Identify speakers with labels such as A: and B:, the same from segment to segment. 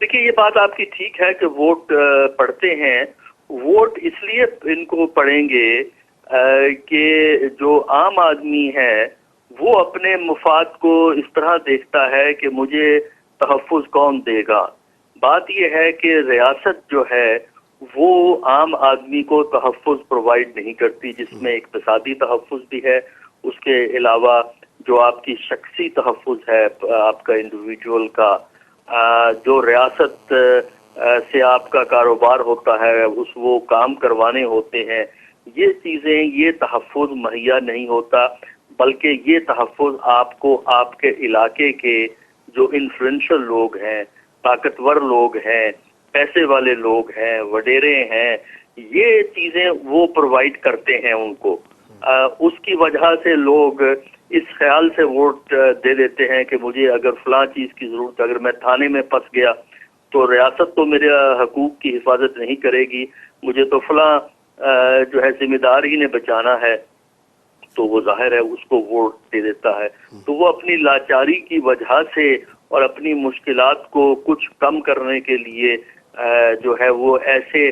A: دیکھیے یہ بات آپ کی ٹھیک ہے کہ ووٹ پڑھتے ہیں. ووٹ اس لیے ان کو پڑھیں گے کہ جو عام آدمی ہے وہ اپنے مفاد کو اس طرح دیکھتا ہے کہ مجھے تحفظ کون دے گا. بات یہ ہے کہ ریاست جو ہے وہ عام آدمی کو تحفظ پرووائڈ نہیں کرتی، جس میں اقتصادی تحفظ بھی ہے، اس کے علاوہ جو آپ کی شخصی تحفظ ہے، آپ کا انڈیویجول کا، جو ریاست سے آپ کا کاروبار ہوتا ہے، وہ کام کروانے ہوتے ہیں، یہ چیزیں، یہ تحفظ مہیا نہیں ہوتا، بلکہ یہ تحفظ آپ کو آپ کے علاقے کے جو انفلوئنشل لوگ ہیں، طاقتور لوگ ہیں، پیسے والے لوگ ہیں، وڈیرے ہیں، یہ چیزیں وہ پرووائڈ کرتے ہیں ان کو. اس کی وجہ سے لوگ اس خیال سے ووٹ دے دیتے ہیں کہ مجھے اگر فلاں چیز کی ضرورت، اگر میں تھانے میں پھنس گیا تو ریاست تو میرے حقوق کی حفاظت نہیں کرے گی، مجھے تو فلاں جو ہے ذمہ دار ہی نے بچانا ہے، تو وہ ظاہر ہے اس کو ووٹ دے دیتا ہے. تو وہ اپنی لاچاری کی وجہ سے اور اپنی مشکلات کو کچھ کم کرنے کے لیے جو ہے وہ ایسے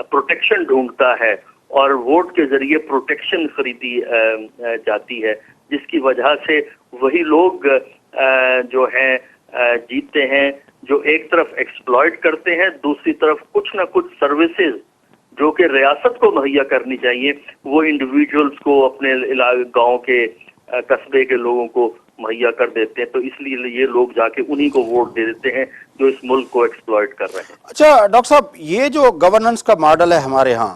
A: پروٹیکشن ڈھونڈتا ہے اور ووٹ کے ذریعے پروٹیکشن خریدی جاتی ہے، جس کی وجہ سے وہی لوگ جو ہیں جیتتے ہیں جو ایک طرف ایکسپلائٹ کرتے ہیں، دوسری طرف کچھ نہ کچھ سروسز جو کہ ریاست کو مہیا کرنی چاہیے وہ انڈیویجولز کو، اپنے گاؤں کے قصبے کے لوگوں کو مہیا کر دیتے ہیں. تو اس لیے یہ لوگ جا کے انہی کو ووٹ دے دیتے ہیں جو اس ملک کو ایکسپلائٹ کر رہے ہیں.
B: اچھا ڈاکٹر صاحب، یہ جو گورننس کا ماڈل ہے ہمارے ہاں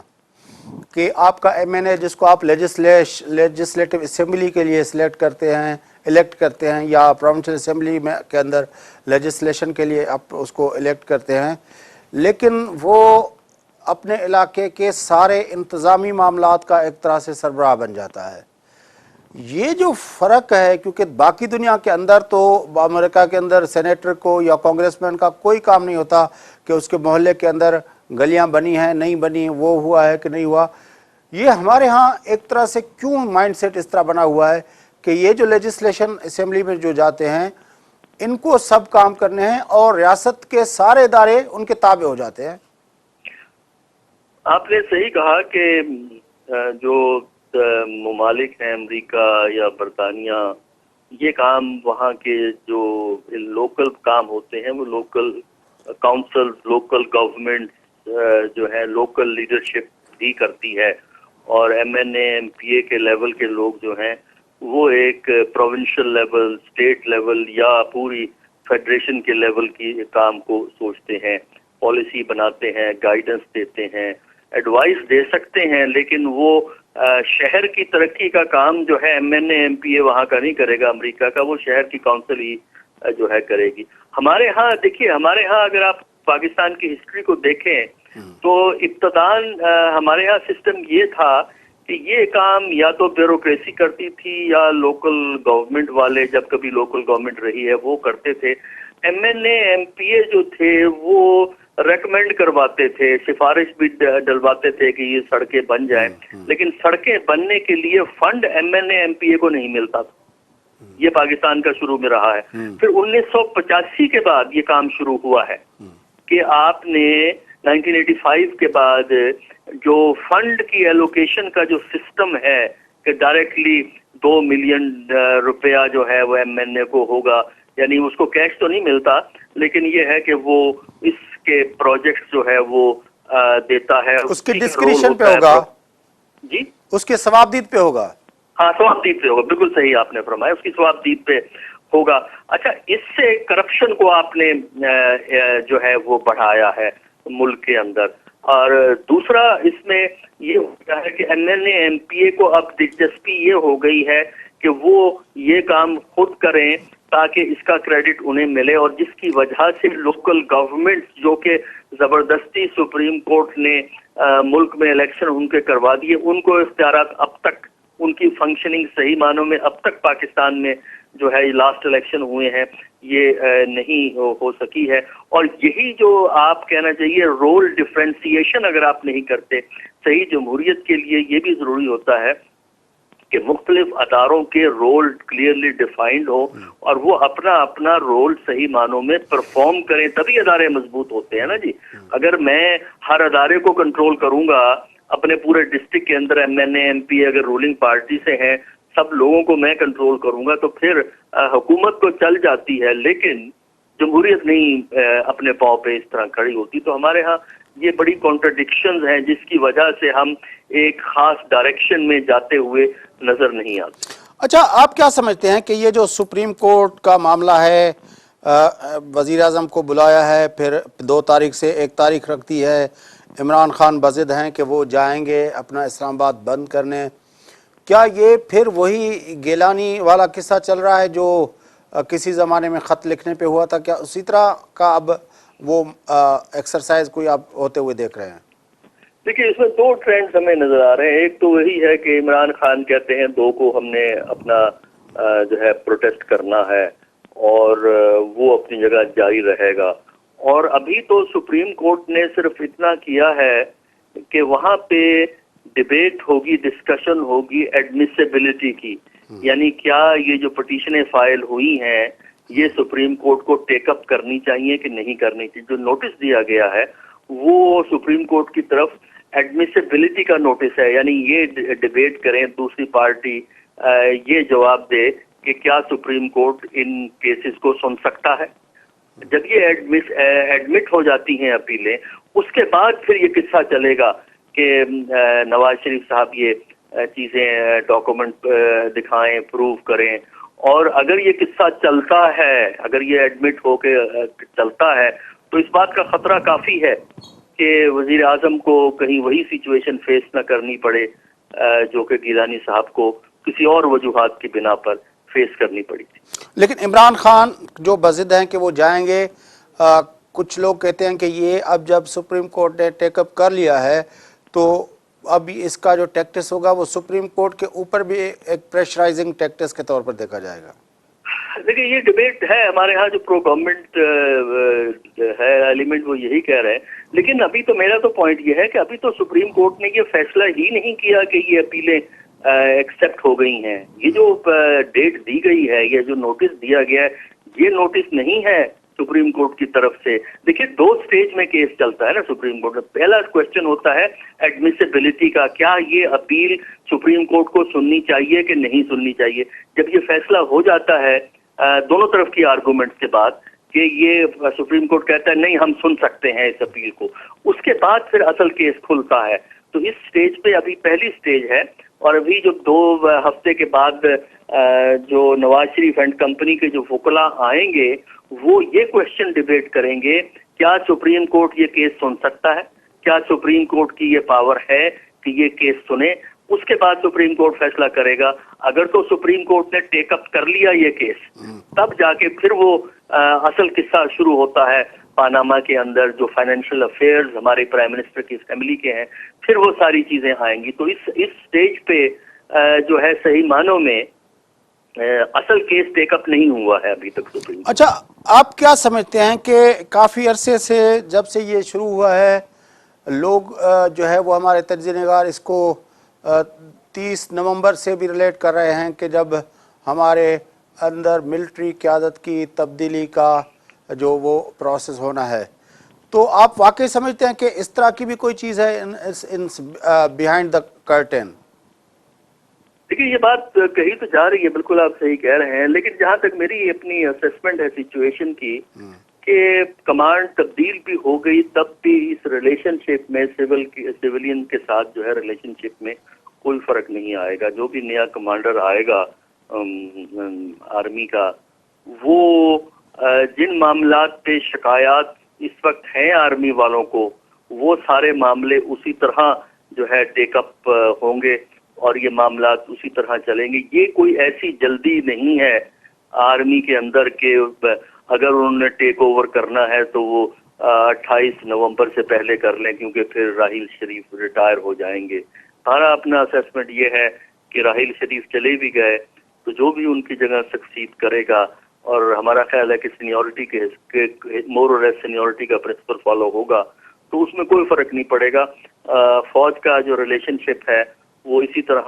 B: کہ آپ کا ایم این اے جس کو آپ لیجسلیٹو اسمبلی کے لیے سلیکٹ کرتے ہیں، الیکٹ کرتے ہیں، یا پروونشل اسمبلی میں کے اندر لیجسلیشن کے لیے آپ اس کو الیکٹ کرتے ہیں، لیکن وہ اپنے علاقے کے سارے انتظامی معاملات کا ایک طرح سے سربراہ بن جاتا ہے. یہ جو فرق ہے، کیونکہ باقی دنیا کے اندر تو امریکہ کے اندر سینیٹر کو یا کانگریس مین کا کوئی کام نہیں ہوتا کہ اس کے محلے کے اندر گلیاں بنی ہیں نہیں بنی، وہ ہوا ہے کہ نہیں ہوا. یہ ہمارے ہاں ایک طرح سے کیوں مائنڈ سیٹ اس طرح بنا ہوا ہے کہ یہ جو لیجسلیشن اسمبلی میں جو جاتے ہیں ان کو سب کام کرنے ہیں اور ریاست کے سارے ادارے ان کے تابع ہو جاتے ہیں؟
A: آپ نے صحیح کہا کہ جو ممالک ہیں، امریکہ یا برطانیہ، یہ کام وہاں کے جو لوکل کام ہوتے ہیں وہ لوکل کاؤنسل، لوکل گورنمنٹ جو ہے لوکل لیڈرشپ ہی کرتی ہے، اور ایم این اے، ایم پی اے کے لیول کے لوگ جو ہیں وہ ایک پروونشل لیول، اسٹیٹ لیول یا پوری فیڈریشن کے لیول کی کام کو سوچتے ہیں، پالیسی بناتے ہیں، گائیڈنس دیتے ہیں، ایڈوائس دے سکتے ہیں، لیکن وہ شہر کی ترقی کا کام جو ہے ایم این اے، ایم پی اے وہاں کا نہیں کرے گا، امریکہ کا، وہ شہر کی کونسل ہی جو ہے کرے گی. ہمارے ہاں دیکھیے، ہمارے ہاں اگر آپ پاکستان کی ہسٹری کو دیکھیں تو ابتداً ہمارے ہاں سسٹم یہ تھا کہ یہ کام یا تو بیوروکریسی کرتی تھی یا لوکل گورنمنٹ والے، جب کبھی لوکل گورنمنٹ رہی ہے، وہ کرتے تھے. ایم این اے، ایم پی اے جو تھے وہ ریکمینڈ کرواتے تھے، سفارش بھی ڈلواتے تھے کہ یہ سڑکیں بن جائیں، لیکن سڑکیں بننے کے لیے fund M N A, M پی اے کو نہیں ملتا تھا. یہ پاکستان کا شروع میں رہا ہے. پھر 1985 کے بعد یہ کام شروع ہوا ہے کہ آپ نے 1985 کے بعد جو فنڈ کی ایلوکیشن کا جو سسٹم ہے کہ ڈائریکٹلی 2 ملین روپیہ جو ہے وہ ایم این اے کو ہوگا، یعنی اس کو کیش تو نہیں ملتا، لیکن یہ ہے کہ وہ اس کے پروجیکٹ جو ہے وہ دیتا ہے.
B: اس کی ڈسکریشن پہ ہوگا
A: جی،
B: اس کے ثوابدید پہ ہوگا.
A: ہاں، ثوابدید پہ ہوگا، بالکل صحیح آپ نے فرمایا، اس کی ثوابدید پہ ہوگا. اچھا، اس سے کرپشن کو آپ نے جو ہے وہ بڑھایا ہے ملک کے اندر. اور دوسرا اس میں یہ ہوتا ہے کہ ایم این اے، ایم پی اے کو اب دلچسپی یہ ہو گئی ہے کہ وہ یہ کام خود کریں تاکہ اس کا کریڈٹ انہیں ملے، اور جس کی وجہ سے لوکل گورنمنٹ جو کہ زبردستی سپریم کورٹ نے ملک میں الیکشن ان کے کروا دیے، ان کو اختیارات اب تک، ان کی فنکشننگ صحیح معنوں میں اب تک پاکستان میں جو ہے لاسٹ الیکشن ہوئے ہیں یہ نہیں ہو سکی ہے. اور یہی جو آپ کہنا چاہیے رول ڈفرینسیشن اگر آپ نہیں کرتے، صحیح جمہوریت کے لیے یہ بھی ضروری ہوتا ہے کہ مختلف اداروں کے رول کلیئرلی ڈیفائنڈ ہو اور وہ اپنا اپنا رول صحیح معنوں میں پرفارم کریں، تبھی ادارے مضبوط ہوتے ہیں نا جی. اگر میں ہر ادارے کو کنٹرول کروں گا، اپنے پورے ڈسٹرکٹ کے اندر M N A M P اگر رولنگ پارٹی سے ہیں سب لوگوں کو میں کنٹرول کروں گا، تو پھر حکومت تو چل جاتی ہے لیکن جمہوریت نہیں اپنے پاؤں پہ اس طرح کھڑی ہوتی. تو ہمارے ہاں یہ بڑی کانٹرڈکشنز ہیں جس کی وجہ سے ہم ایک خاص ڈائریکشن میں جاتے ہوئے نظر نہیں آتے.
B: اچھا، آپ کیا سمجھتے ہیں کہ یہ جو سپریم کورٹ کا معاملہ ہے، وزیر اعظم کو بلایا ہے، پھر 2 تاریخ سے 1 تاریخ رکھتی ہے، عمران خان بضد ہیں کہ وہ جائیں گے اپنا اسلام آباد بند کرنے، کیا یہ پھر وہی گیلانی والا قصہ چل رہا ہے جو کسی زمانے میں خط لکھنے پہ ہوا تھا؟ کیا اسی طرح کا اب وہ ایکسرسائز کوئی آپ ہوتے ہوئے دیکھ رہے ہیں؟
A: دیکھیے، اس میں 2 ٹرینڈز ہمیں نظر آ رہے ہیں. ایک تو وہی ہے کہ عمران خان کہتے ہیں 2 کو ہم نے اپنا جو ہے پروٹیسٹ کرنا ہے اور وہ اپنی جگہ جاری رہے گا. اور ابھی تو سپریم کورٹ نے صرف اتنا کیا ہے کہ وہاں پہ ڈیبیٹ ہوگی، ڈسکشن ہوگی ایڈمیسیبلٹی کی، یعنی کیا یہ جو پٹیشنیں فائل ہوئی ہیں یہ سپریم کورٹ کو ٹیک اپ کرنی چاہیے کہ نہیں کرنی چاہیے. جو نوٹس دیا گیا ہے وہ سپریم کورٹ کی طرف ایڈمیسیبلٹی کا نوٹس ہے، یعنی یہ ڈیبیٹ کریں دوسری پارٹی یہ جواب دے کہ کیا سپریم کورٹ ان کیسز کو سن سکتا ہے. جب یہ ایڈمٹ ہو جاتی ہیں اپیلیں، اس کے بعد پھر یہ قصہ چلے گا کہ نواز شریف صاحب یہ چیزیں ڈاکومنٹ دکھائیں، پروو کریں. اور اگر یہ قصہ چلتا ہے، اگر یہ ایڈمٹ ہو کے چلتا ہے تو اس بات کا خطرہ کافی ہے کہ وزیر اعظم کو کہیں وہی سچویشن فیس نہ کرنی پڑے جو کہ گیلانی صاحب کو کسی اور وجوہات کی بنا پر فیس کرنی پڑی تھی.
B: لیکن عمران خان جو بضد ہیں کہ وہ جائیں گے، کچھ لوگ کہتے ہیں کہ یہ اب جب سپریم کورٹ نے ٹیک اپ کر لیا ہے تو اب اس کا جو ٹیکٹس ہوگا وہ سپریم کورٹ کے اوپر بھی ایک پریشرائزنگ ٹیکٹس کے طور پر دیکھا جائے گا.
A: دیکھیے، یہ ڈیبیٹ ہے ہمارے ہاں، جو پرو گورنمنٹ ہے ایلیمنٹ وہ یہی کہہ رہے ہیں. لیکن ابھی تو میرا تو پوائنٹ یہ ہے کہ ابھی تو سپریم کورٹ نے یہ فیصلہ ہی نہیں کیا کہ یہ اپیلیں ایکسیپٹ ہو گئی ہیں. یہ جو ڈیٹ دی گئی ہے، یہ جو نوٹس دیا گیا ہے، یہ نوٹس نہیں ہے سپریم کورٹ کی طرف سے. دیکھیے، 2 سٹیج میں کیس چلتا ہے نا سپریم کورٹ میں. پہلا کوشچن ہوتا ہے ایڈمیسیبلٹی کا، کیا یہ اپیل سپریم کورٹ کو سننی چاہیے کہ نہیں سننی چاہیے. جب یہ فیصلہ ہو جاتا ہے دونوں طرف کی آرگومنٹ کے بعد کہ یہ سپریم کورٹ کہتا ہے نہیں ہم سن سکتے ہیں اس اپیل کو، اس کے بعد پھر اصل کیس کھلتا ہے. تو اس سٹیج پہ ابھی پہلی سٹیج ہے. اور ابھی جو 2 ہفتے کے بعد جو نواز شریف اینڈ کمپنی کے جو وکلاء آئیں گے وہ یہ کوشچن ڈیبیٹ کریں گے، کیا سپریم کورٹ یہ کیس سن سکتا ہے، کیا سپریم کورٹ کی یہ پاور ہے کہ یہ کیس سنے. اس کے بعد سپریم کورٹ فیصلہ کرے گا. اگر تو سپریم کورٹ نے ٹیک اپ کر لیا یہ کیس، تب جا کے پھر وہ اصل قصہ شروع ہوتا ہے پاناما کے اندر، جو فائنینشیل افیئرز ہمارے پرائم منسٹر کی فیملی کے ہیں، پھر وہ ساری چیزیں آئیں گی. تو اس سٹیج پہ جو ہے صحیح معنوں میں اصل کیس ٹیک اپ نہیں ہوا ہے ابھی تک سپریم کورٹ.
B: اچھا، آپ کیا سمجھتے ہیں کہ کافی عرصے سے جب سے یہ شروع ہوا ہے لوگ جو ہے وہ ہمارے تجزیہ نگار اس کو 30 نومبر سے بھی ریلیٹ کر رہے ہیں کہ جب ہمارے اندر ملٹری قیادت کی تبدیلی کا جو وہ پروسیس ہونا ہے، تو آپ واقعی سمجھتے ہیں کہ اس طرح کی بھی کوئی چیز ہے بیہائنڈ دا کرٹن؟
A: دیکھیے، یہ بات کہی تو جا رہی ہے، بالکل آپ صحیح کہہ رہے ہیں، لیکن جہاں تک میری اپنی اسیسمنٹ ہے سچویشن کی کہ کمانڈ تبدیل بھی ہو گئی تب بھی اس ریلیشن شپ میں سیولین کے ساتھ جو ہے ریلیشن شپ میں کوئی فرق نہیں آئے گا. جو بھی نیا کمانڈر آئے گا آرمی کا، وہ جن معاملات پہ شکایات اس وقت ہیں آرمی والوں کو، وہ سارے معاملے اسی طرح جو ہے ٹیک اپ ہوں گے اور یہ معاملات اسی طرح چلیں گے. یہ کوئی ایسی جلدی نہیں ہے آرمی کے اندر کہ اگر انہوں نے ٹیک اوور کرنا ہے تو وہ 28 نومبر سے پہلے کر لیں، کیونکہ پھر راحیل شریف ریٹائر ہو جائیں گے. ہمارا اپنا اسیسمنٹ یہ ہے کہ راحیل شریف چلے بھی گئے تو جو بھی ان کی جگہ سکسیڈ کرے گا، اور ہمارا خیال ہے کہ سینیورٹی کے مور اور لیس سینیورٹی کا پرنسپل فالو ہوگا، تو اس میں کوئی فرق نہیں پڑے گا. فوج کا جو ریلیشن شپ ہے وہ اسی طرح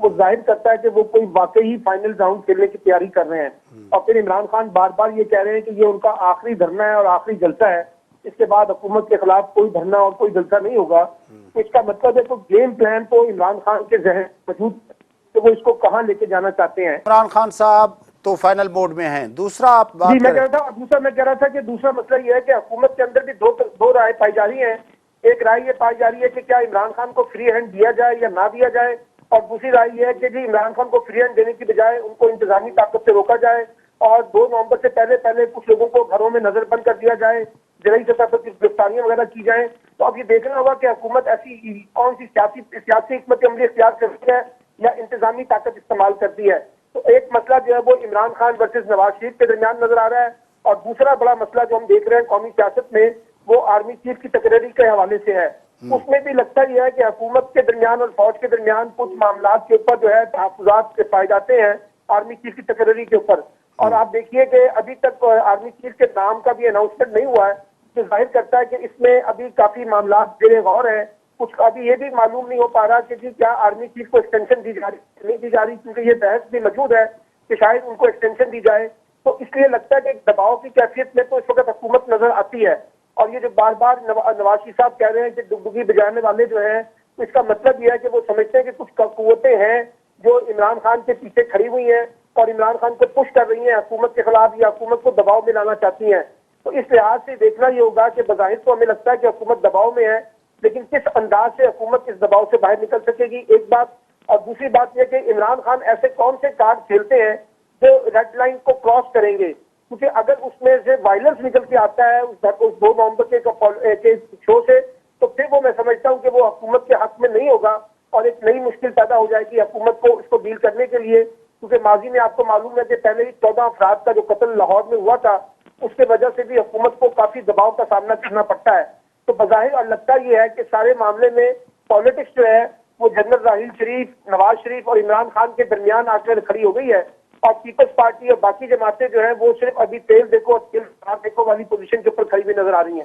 C: وہ ظاہر کرتا ہے کہ وہ کوئی واقعی فائنل راؤنڈ کھیلنے کی تیاری کر رہے ہیں۔ اور پھر عمران خان بار بار یہ کہہ رہے ہیں کہ یہ ان کا آخری دھرنا ہے اور آخری جلسہ ہے، اس کے بعد حکومت کے خلاف کوئی دھرنا اور کوئی جلسہ نہیں ہوگا۔ تو اس کا مطلب ہے تو گیم پلان تو عمران خان کے ذہن موجود ہے کہ وہ اس کو کہاں لے کے جانا چاہتے ہیں۔
B: عمران خان صاحب تو فائنل موڈ میں ہیں۔ دوسرا آپ
C: جی
B: بات
C: میں
B: کریں۔
C: کہہ رہا تھا، میں کہہ رہا تھا کہ دوسرا مسئلہ یہ ہے کہ حکومت کے اندر بھی دو رائے پائی جا رہی ہیں۔ ایک رائے یہ پائی جا رہی ہے کہ کیا عمران خان کو فری ہینڈ دیا جائے یا نہ دیا جائے، اور دوسری رائے یہ ہے کہ جی عمران خان کو فری ہینڈ دینے کی بجائے ان کو انتظامی طاقت سے روکا جائے اور 2 نومبر سے پہلے کچھ لوگوں کو گھروں میں نظر بند کر دیا جائے، زرعی سطح پر گرفتاریاں وغیرہ کی جائیں۔ تو اب یہ دیکھنا ہوگا کہ حکومت ایسی کون سی سیاسی حکمت عملی اختیار کرتی ہے یا انتظامی طاقت استعمال کرتی ہے۔ تو ایک مسئلہ جو ہے وہ عمران خان ورسز نواز شریف کے درمیان نظر آ رہا ہے، اور دوسرا بڑا مسئلہ جو ہم دیکھ رہے ہیں قومی سیاست میں وہ آرمی چیف کی تقرری کے حوالے سے ہے۔ اس میں بھی لگتا یہ ہے کہ حکومت کے درمیان اور فوج کے درمیان کچھ معاملات کے اوپر جو ہے تحفظات پائے جاتے ہیں آرمی چیف کی تقرری کے اوپر۔ اور آپ دیکھیے کہ ابھی تک آرمی چیف کے نام کا بھی اناؤنسمنٹ نہیں ہوا ہے، جو ظاہر کرتا ہے کہ اس میں ابھی کافی معاملات زیر غور ہیں۔ کچھ ابھی یہ بھی معلوم نہیں ہو پا رہا کہ جی کیا آرمی چیف کو ایکسٹینشن دی جا رہی نہیں دی جا رہی، کیونکہ یہ بحث بھی موجود ہے کہ شاید ان کو ایکسٹینشن دی جائے۔ تو اس لیے لگتا ہے کہ ایک دباؤ کی کیفیت میں تو اس وقت حکومت نظر آتی ہے۔ اور یہ جو بار بار نواز شریف صاحب کہہ رہے ہیں کہ ڈگڈگی بجانے والے جو ہیں، تو اس کا مطلب یہ ہے کہ وہ سمجھتے ہیں کہ کچھ قوتیں ہیں جو عمران خان کے پیچھے کھڑی ہوئی ہیں اور عمران خان کو پش کر رہی ہیں حکومت کے خلاف یا حکومت کو دباؤ میں لانا چاہتی ہیں۔ تو اس لحاظ سے دیکھنا یہ ہوگا کہ بظاہر تو ہمیں لگتا ہے کہ حکومت دباؤ میں ہے، لیکن کس انداز سے حکومت اس دباؤ سے باہر نکل سکے گی، ایک بات۔ اور دوسری بات یہ کہ عمران خان ایسے کون سے کارڈ کھیلتے ہیں جو ریڈ لائن کو کراس کریں گے، کیونکہ اگر اس میں سے وائلنس نکل کے آتا ہے اس 2 نومبر کے شو سے، تو پھر وہ میں سمجھتا ہوں کہ وہ حکومت کے حق میں نہیں ہوگا اور ایک نئی مشکل پیدا ہو جائے گی حکومت کو اس کو ڈیل کرنے کے لیے۔ کیونکہ ماضی میں آپ کو معلوم ہے کہ پہلے ہی 14 افراد کا جو قتل لاہور میں ہوا تھا، اس کی وجہ سے بھی حکومت کو کافی دباؤ کا سامنا کرنا پڑتا ہے۔ تو بظاہر اور لگتا یہ ہے کہ سارے معاملے میں پالیٹکس جو ہے وہ جنرل راحیل شریف، نواز شریف اور عمران خان کے درمیان آ کر کھڑی ہو گئی ہے، اور پیپلز پارٹی اور باقی جماعتیں جو ہیں وہ صرف ابھی تیل دیکھو اور تیل دیکھو والی پوزیشن کے اوپر کھڑی ہوئی نظر آ رہی ہیں۔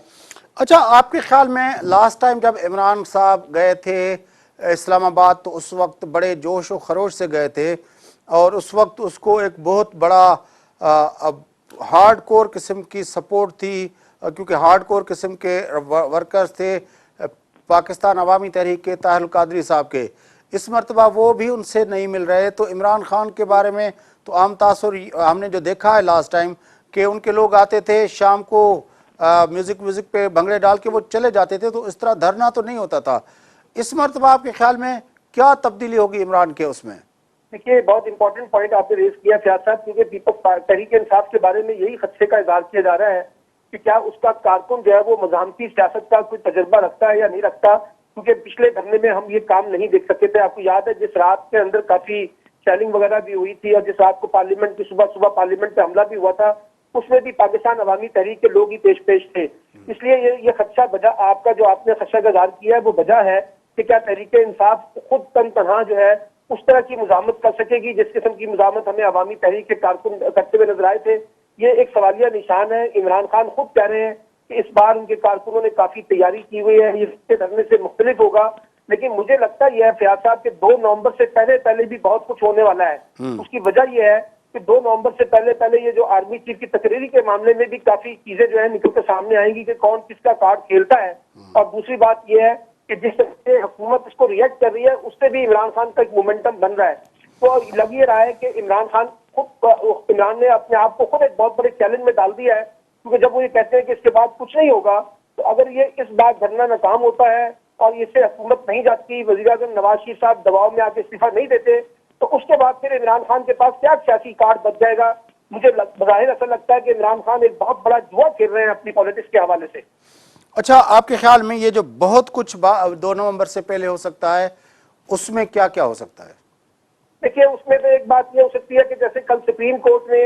B: اچھا، آپ کے خیال میں لاسٹ ٹائم جب عمران صاحب گئے تھے اسلام آباد تو اس وقت بڑے جوش و خروش سے گئے تھے، اور اس وقت اس کو ایک بہت بڑا ہارڈ کور قسم کی سپورٹ تھی، کیونکہ ہارڈ کور قسم کے ورکرز تھے پاکستان عوامی تحریک کے طاہر القادری صاحب کے۔ اس مرتبہ وہ بھی ان سے نہیں مل رہے، تو عمران خان کے بارے میں تو عام تاثر ہم نے جو دیکھا ہے لاسٹ ٹائم کہ ان کے لوگ آتے تھے شام کو میوزک پہ بھنگڑے ڈال کے وہ چلے جاتے تھے، تو اس طرح دھرنا تو نہیں ہوتا تھا۔ اس مرتبہ آپ کے خیال میں کیا تبدیلی ہوگی عمران کے اس میں؟
C: دیکھیے بہت امپورٹنٹ پوائنٹ آپ نے ریز کیا فیاض صاحب، کیونکہ پیپلز تحریک انصاف کے بارے میں یہی خدشے کا اظہار کیا جا رہا ہے کہ کیا اس کا کارکن جو ہے وہ مزاحمتی سیاست کا کوئی تجربہ رکھتا ہے یا نہیں رکھتا، کیونکہ پچھلے دھرنے میں ہم یہ کام نہیں دیکھ سکتے تھے۔ آپ کو یاد ہے جس رات کے اندر کافی شیلنگ وغیرہ بھی ہوئی تھی، اور جس رات کو پارلیمنٹ کی صبح پارلیمنٹ پہ حملہ بھی ہوا تھا، اس میں بھی پاکستان عوامی تحریک کے لوگ ہی پیش تھے۔ اس لیے یہ خدشہ بجا، آپ کا جو آپ نے خدشہ کا اظہار کیا ہے وہ بجا ہے کہ کیا تحریک انصاف خود تنہا جو ہے اس طرح کی مزاحمت کر سکے گی جس قسم کی مزاحمت ہمیں عوامی تحریک کے کارکن کرتے ہوئے نظر آئے تھے۔ یہ ایک سوالیہ نشان ہے۔ عمران خان خود کہہ رہے ہیں کہ اس بار ان کے کارکنوں نے کافی تیاری کی ہوئی ہے، یہ پچھلے دھرنے سے مختلف ہوگا، لیکن مجھے لگتا یہ ہے فیاض صاحب کہ 2 نومبر سے پہلے بھی بہت کچھ ہونے والا ہے۔ اس کی وجہ یہ ہے کہ 2 نومبر سے پہلے یہ جو آرمی چیف کی تقرری کے معاملے میں بھی کافی چیزیں جو ہے نکل کے سامنے آئیں گی کہ کون کس کا کارڈ کھیلتا ہے۔ اور دوسری بات یہ ہے کہ جس طرح سے حکومت اس کو ریئیکٹ کر رہی ہے اس سے بھی عمران خان کا ایک مومنٹم بن رہا ہے۔ تو لگ یہ رہا ہے کہ عمران نے اپنے آپ کو خود ایک بہت بڑے چیلنج میں ڈال دیا ہے، کیونکہ جب وہ یہ کہتے ہیں کہ اس کے بعد کچھ نہیں ہوگا، تو اگر یہ اس بار دھرنا ناکام ہوتا ہے اور اس سے حکومت نہیں جاتی، وزیر اعظم نواز شریف صاحب دباؤ میں آ کے استعفیٰ نہیں دیتے، تو اس کے بعد پھر عمران خان کے پاس کیا سیاسی کارڈ بچ جائے گا۔ مجھے بظاہر ایسا لگتا ہے کہ عمران خان ایک بہت بڑا جوا کھیل رہے ہیں اپنی پالیٹکس کے حوالے سے۔
B: اچھا، آپ کے خیال میں یہ جو بہت کچھ 2 نومبر سے پہلے ہو سکتا ہے، اس میں کیا کیا ہو سکتا ہے؟
C: دیکھیے اس میں تو ایک بات یہ ہو سکتی ہے کہ جیسے کل سپریم کورٹ نے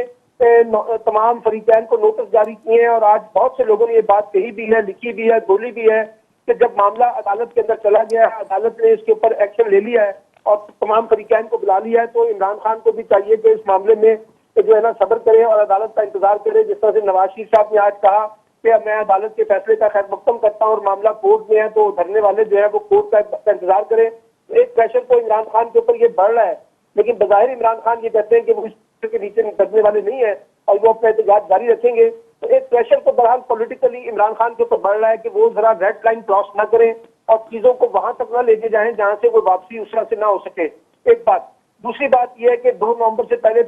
C: تمام فریقین کو نوٹس جاری کیے ہیں، اور آج بہت سے لوگوں نے یہ بات کہی بھی ہے، لکھی بھی ہے، بولی بھی ہے کہ جب معاملہ عدالت کے اندر چلا گیا ہے، عدالت نے اس کے اوپر ایکشن لے لیا ہے اور تمام فریقین کو بلا لیا ہے، تو عمران خان کو بھی چاہیے کہ اس معاملے میں جو ہے نا صبر کرے اور عدالت کا انتظار کرے۔ جس طرح سے نواز شریف صاحب نے آج کہا کہ میں عدالت کے فیصلے کا خیر مقدم کرتا ہوں اور معاملہ کورٹ میں ہے، تو دھرنے والے جو ہے وہ کورٹ کا انتظار کریں۔ ایک پریشر تو عمران خان کے اوپر یہ بڑھ رہا ہے، لیکن بظاہر عمران خان یہ کہتے ہیں کہ وہ اس پریشر کے نیچے اترنے والے نہیں ہیں اور وہ اپنا احتجاج جاری رکھیں گے. تو ایک پریشر تو بہرحال پولیٹیکلی عمران خان کے اوپر بڑھ رہا ہے کہ وہ ذرا ریڈ لائن کراس نہ کریں اور چیزوں کو وہاں تک نہ لے کے جائیں جہاں سے وہ واپسی اس طرح سے نہ ہو سکے. ایک بات. دوسری بات یہ ہے کہ 2 نومبر سے پہلے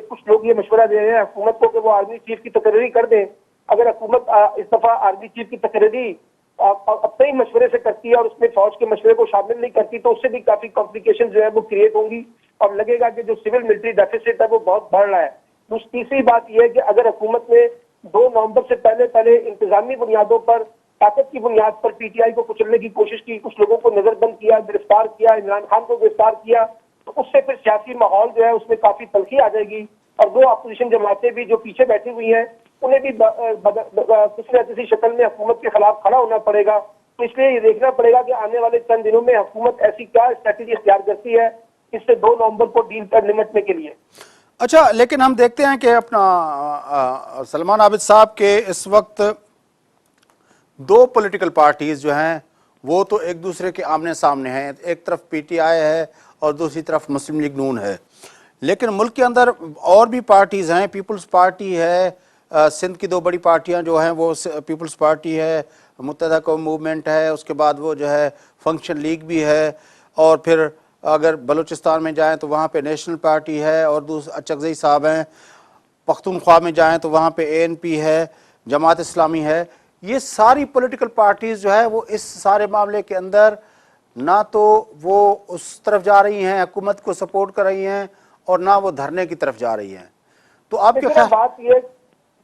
C: کچھ لوگ یہ مشورہ دے رہے ہیں حکومت کو کہ وہ آرمی چیف کی تقرری کر دیں. اگر حکومت اس دفعہ آرمی چیف کی تقرری اپنے ہی مشورے سے کرتی ہے اور اس میں فوج کے مشورے کو شامل نہیں کرتی تو اس سے بھی کافی کمپلیکیشن جو ہے وہ کریٹ ہوں گی اور لگے گا کہ جو سول ملٹری ڈیفیسٹ ہے وہ بہت بڑھ رہا ہے. تیسری بات یہ ہے کہ اگر حکومت نے 2 نومبر سے پہلے انتظامی بنیادوں پر طاقت کی بنیاد پر پی ٹی آئی کو کچلنے کی کوشش کی، کچھ لوگوں کو نظر بند کیا، گرفتار کیا، عمران خان کو گرفتار کیا، تو اس سے پھر سیاسی ماحول جو ہے اس میں کافی تلخی آ جائے گی اور وہ اپوزیشن جماعتیں بھی جو پیچھے بیٹھی ہوئی ہیں انہیں بھی کسی نہ کسی شکل میں حکومت کے خلاف کھڑا ہونا پڑے گا. تو اس لیے یہ دیکھنا پڑے گا کہ آنے والے چند دنوں میں حکومت ایسی کیا اسٹریٹجی اختیار کرتی ہے اس سے 2 نومبر کو ڈیل پر نمٹنے کے لیے.
B: اچھا، لیکن ہم دیکھتے ہیں کہ اپنا سلمان عابد صاحب کے اس وقت 2 پولیٹیکل پارٹیز جو ہیں وہ تو ایک دوسرے کے آمنے سامنے ہیں. ایک طرف پی ٹی آئی ہے اور دوسری طرف مسلم لیگ نون ہے. لیکن ملک کے اندر اور بھی پارٹیز ہیں. پیپلز پارٹی ہے، سندھ کی 2 بڑی پارٹیاں جو ہیں وہ پیپلز پارٹی ہے، متحدہ قوم موومنٹ ہے، اس کے بعد وہ جو ہے فنکشن لیگ بھی ہے، اور پھر اگر بلوچستان میں جائیں تو وہاں پہ نیشنل پارٹی ہے اور اچکزئی صاحب ہیں. پختونخوا میں جائیں تو وہاں پہ اے این پی ہے، جماعت اسلامی ہے. یہ ساری پولیٹیکل پارٹیز جو ہے وہ اس سارے معاملے کے اندر نہ تو وہ اس طرف جا رہی ہیں حکومت کو سپورٹ کر رہی ہیں اور نہ وہ دھرنے کی طرف جا رہی ہیں. تو آپ کیا خیال؟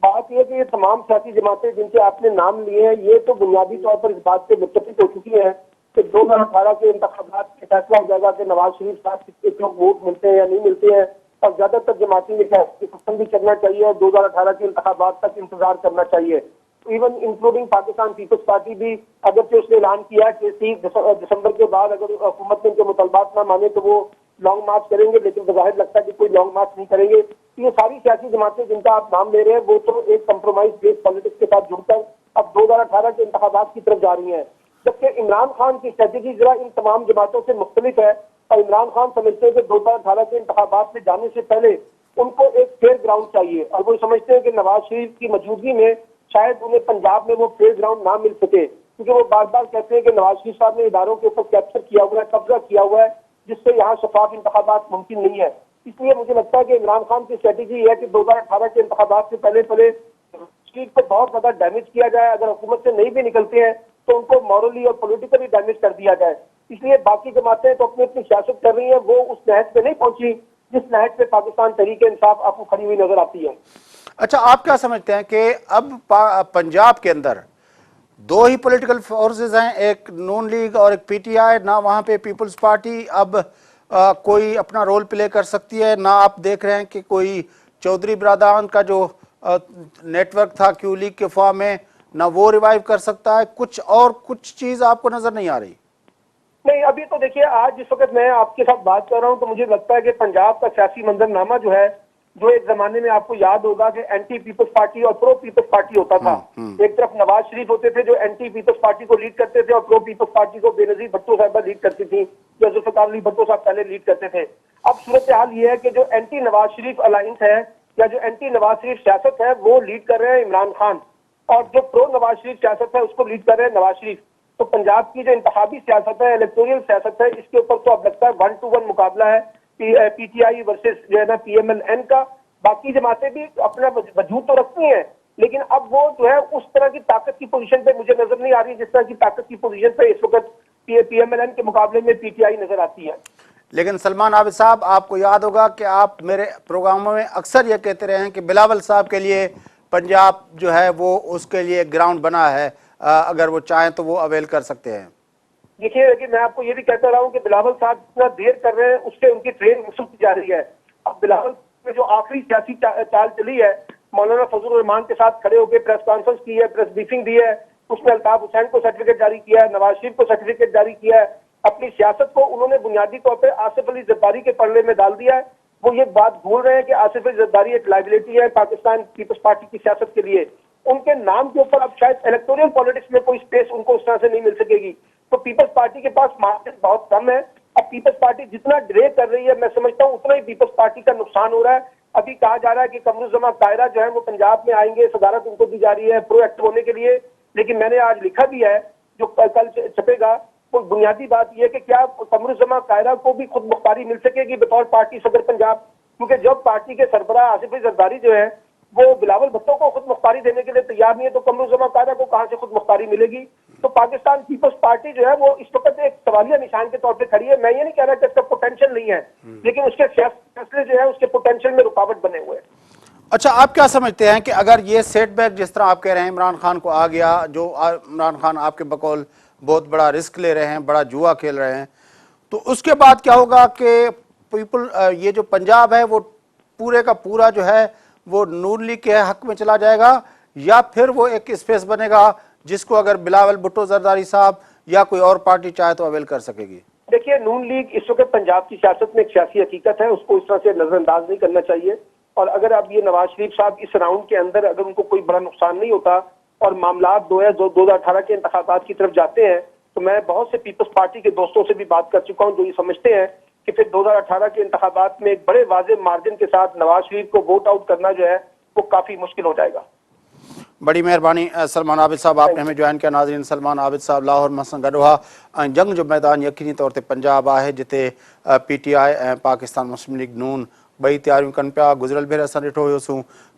C: بات یہ کہ یہ تمام سیاسی جماعتیں جن کے آپ نے نام لیے ہیں یہ تو بنیادی طور پر اس بات پہ متفق ہو چکی ہیں کہ 2018 کے انتخابات کے فیصلہ ہو جائے گا کہ نواز شریف صاحب کے ووٹ ملتے ہیں یا نہیں ملتے ہیں، اور زیادہ تر جماعتیں پسند بھی کرنا چاہیے اور 2018 کے انتخابات تک انتظار کرنا چاہیے. Even including Pakistan Peoples Party بھی اگرچہ اس نے اعلان کیا کہ 30 دسمبر کے بعد اگر حکومت نے ان کے مطالبات نہ مانے تو وہ لانگ مارچ کریں گے، لیکن بظاہر لگتا ہے کہ کوئی لانگ مارچ نہیں کریں گے. یہ ساری سیاسی جماعتیں جن کا آپ نام لے رہے ہیں وہ تو ایک کمپرومائز بیس پالیٹکس کے ساتھ جڑ کر اب 2018 کے انتخابات کی طرف جا رہی ہیں. جبکہ عمران خان کی اسٹریٹجی ذرا ان تمام جماعتوں سے مختلف ہے اور عمران خان سمجھتے ہیں کہ 2018 کے انتخابات میں جانے سے پہلے ان کو ایک فیئر گراؤنڈ چاہیے اور وہ سمجھتے ہیں کہ نواز شریف کی موجودگی میں شاید انہیں پنجاب میں وہ فیئر گراؤنڈ نہ مل سکے، کیونکہ وہ بار بار کہتے ہیں کہ نواز شریف صاحب نے اداروں کے اوپر کیپچر کیا ہوا ہے، قبضہ کیا ہوا ہے، جس سے یہاں شفاف انتخابات ممکن نہیں ہے. اس لیے مجھے لگتا ہے کہ عمران خان کی اسٹریٹجی یہ ہے کہ 2018 کے انتخابات سے پہلے شریف کو بہت زیادہ ڈیمیج کیا جائے، اگر حکومت سے نہیں بھی نکلتے ہیں تو ان کو مورلی اور پولیٹیکلی ڈیمیج کر دیا جائے. اس لیے باقی جماعتیں تو اپنی اپنی سیاست کر رہی ہیں، وہ اس نہج پہ نہیں پہنچی جس نہج پہ پاکستان تحریک انصاف آپ کو کھڑی ہوئی نظر آتی ہے.
B: اچھا، آپ کیا سمجھتے ہیں کہ اب پنجاب کے اندر 2 ہی پولیٹیکل فورسز ہیں، ایک نون لیگ اور ایک پی ٹی آئی، نہ وہاں پہ پیپلز پارٹی اب کوئی اپنا رول پلے کر سکتی ہے، نہ آپ دیکھ رہے ہیں کہ کوئی چودھری برادران کا جو نیٹ ورک تھا کیو لیگ کے فارم میں نہ وہ ریوائیو کر سکتا ہے، کچھ چیز آپ کو نظر نہیں آ رہی؟
C: نہیں، ابھی تو دیکھیے آج جس وقت میں آپ کے ساتھ بات کر رہا ہوں تو مجھے لگتا ہے کہ پنجاب کا سیاسی منظرنامہ جو ہے، جو ایک زمانے میں آپ کو یاد ہوگا کہ اینٹی پیپلز پارٹی اور پرو پیپلز پارٹی ہوتا تھا. ایک طرف نواز شریف ہوتے تھے جو اینٹی پیپلز پارٹی کو لیڈ کرتے تھے اور پرو پیپلز پارٹی کو بے نظیر بھٹو صاحبہ لیڈ کرتی تھی، جو ذوالفقار علی بھٹو صاحب پہلے لیڈ کرتے تھے. اب صورتحال یہ ہے کہ جو اینٹی نواز شریف الائنس ہے یا جو اینٹی نواز شریف سیاست ہے وہ لیڈ کر رہے ہیں عمران خان، اور جو پرو نواز شریف سیاست ہے اس کو لیڈ کر رہے ہیں نواز شریف. تو پنجاب کی جو انتخابی سیاست ہے، الیکٹوریل سیاست ہے، اس کے اوپر تو اب لگتا ہے 1-to-1 مقابلہ ہے پی ٹی آئی ورسز جو ہے نا پی ایم ایل این کا. باقی جماعتیں بھی اپنا وجود تو رکھتی ہیں لیکن اب وہ جو ہے اس طرح کی طاقت کی پوزیشن پہ مجھے نظر نہیں آ رہی جس طرح کی طاقت کی پوزیشن پہ اس وقت پی ایم ایل این کے مقابلے میں پی ٹی آئی نظر آتی ہے.
B: لیکن سلمان عابد صاحب، آپ کو یاد ہوگا کہ آپ میرے پروگراموں میں اکثر یہ کہتے رہے ہیں کہ بلاول صاحب کے لیے پنجاب جو ہے وہ اس کے لیے گراؤنڈ بنا ہے، اگر وہ چاہیں تو وہ اویل کر سکتے ہیں.
C: دیکھیے کہ میں آپ کو یہ بھی کہتا رہا ہوں کہ بلاول صاحب اتنا دیر کر رہے ہیں اس سے ان کی ٹرین مسلسل جا رہی ہے. اب بلاول میں جو آخری سیاسی چال چلی ہے، مولانا فضل الرحمان کے ساتھ کھڑے ہو کے پریس کانفرنس کی ہے، پریس بریفنگ دی ہے، اس میں الطاف حسین کو سرٹیفکیٹ جاری کیا ہے، نواز شریف کو سرٹیفکیٹ جاری کیا ہے. اپنی سیاست کو انہوں نے بنیادی طور پہ آصف علی زرداری کے پلڑے میں ڈال دیا ہے. وہ یہ بات بھول رہے ہیں کہ آصف علی زرداری ایک لائبلٹی ہے پاکستان پیپلز پارٹی کی سیاست کے لیے. ان کے نام کے اوپر اب شاید الیکٹوریل پالیٹکس میں کوئی سپیس ان کو اس طرح سے نہیں مل سکے گی. تو پیپلز پارٹی کے پاس مارکیٹ بہت کم ہے اب پیپلز پارٹی جتنا ڈرے کر رہی ہے میں سمجھتا ہوں اتنا ہی پیپلز پارٹی کا نقصان ہو رہا ہے. ابھی کہا جا رہا ہے کہ قمرالزمان طاہرہ جو ہے وہ پنجاب میں آئیں گے, صدارت ان کو دی جا رہی ہے پرو ایکٹو ہونے کے لیے, لیکن میں نے آج لکھا بھی ہے جو کل چھپے گا, وہ بنیادی بات یہ ہے کہ کیا قمرالزمان طاہرہ کو بھی خود مختاری مل سکے گی بطور پارٹی صدر پنجاب, کیونکہ جب پارٹی کے سربراہ آصف علی زرداری جو ہے وہ بلاول بھٹو کو خود مختاری دینے کے لیے تیار نہیں ہے تو قمرالزمان طاہرہ کو کہاں سے خود مختاری ملے گی. تو پاکستان پیپلز پارٹی جو ہے وہ اس وقت ایک سوالیہ نشان کے طور پہ کھڑی ہے. میں یہ نہیں کہہ رہا کہ اس کا پوٹینشیل نہیں ہے, لیکن اس کے فیصلے جو ہے اس کے پوٹینشیل میں رکاوٹ بنے ہوئے ہیں.
B: اچھا, آپ کیا سمجھتے ہیں کہ اگر یہ سیٹ بیک جس طرح آپ کہہ رہے ہیں عمران خان کو آ گیا, جو عمران خان آپ کے بقول بہت بڑا رسک لے رہے ہیں, بڑا جوا کھیل رہے ہیں, تو اس کے بعد کیا ہوگا کہ یہ جو پنجاب ہے وہ پورے کا پورا جو ہے وہ نون لیگ کے حق میں چلا جائے گا, یا پھر وہ ایک اسپیس بنے گا جس کو اگر بلاول بھٹو زرداری صاحب یا کوئی اور پارٹی چاہے تو اویل کر سکے گی؟
C: دیکھیے, نون لیگ اس وقت پنجاب کی سیاست میں ایک سیاسی حقیقت ہے, اس کو اس طرح سے نظر انداز نہیں کرنا چاہیے. اور اگر اب یہ نواز شریف صاحب اس راؤنڈ کے اندر اگر ان کو کوئی بڑا نقصان نہیں ہوتا اور معاملات 2018 کے انتخابات کی طرف جاتے ہیں, تو میں بہت سے پیپلز پارٹی کے دوستوں سے بھی بات کر چکا ہوں جو یہ سمجھتے ہیں کہ پھر 2018 کے انتخابات میں ایک بڑے واضح مارجن کے ساتھ نواز شریف کو ووٹ آؤٹ کرنا جو ہے وہ کافی مشکل ہو جائے گا.
B: بڑی مہربانی سلمان عابد صاحب, آپ نے ہمیں جوائن کیا. ناظرین, سلمان عابد صاحب لاہور مسن گڈوہا جنگ جو میدان یقینی طور تے پنجاب ہے جتے P T I Pakistan Muslim League N بئی تیاریوں کن پیا. گزرل بھیرے اساں ڈٹھو ہوسوں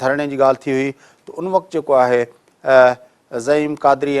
B: دھرنے کی گال تھی ہوئی تو ان وقت جو ہے زعیم قادری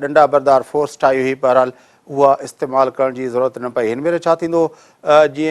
B: ڈنڈا بردار فورس ٹھائی ہوئی, بہرحال وہ استعمال کرنے کی ضرورت نہ پئی. ہن بھیرے چھا تھیندو جی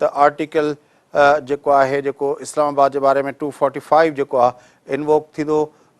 B: تو آرٹیکل جو ہے جو اسلام آباد کے بارے میں 245 جو انووک تھیندو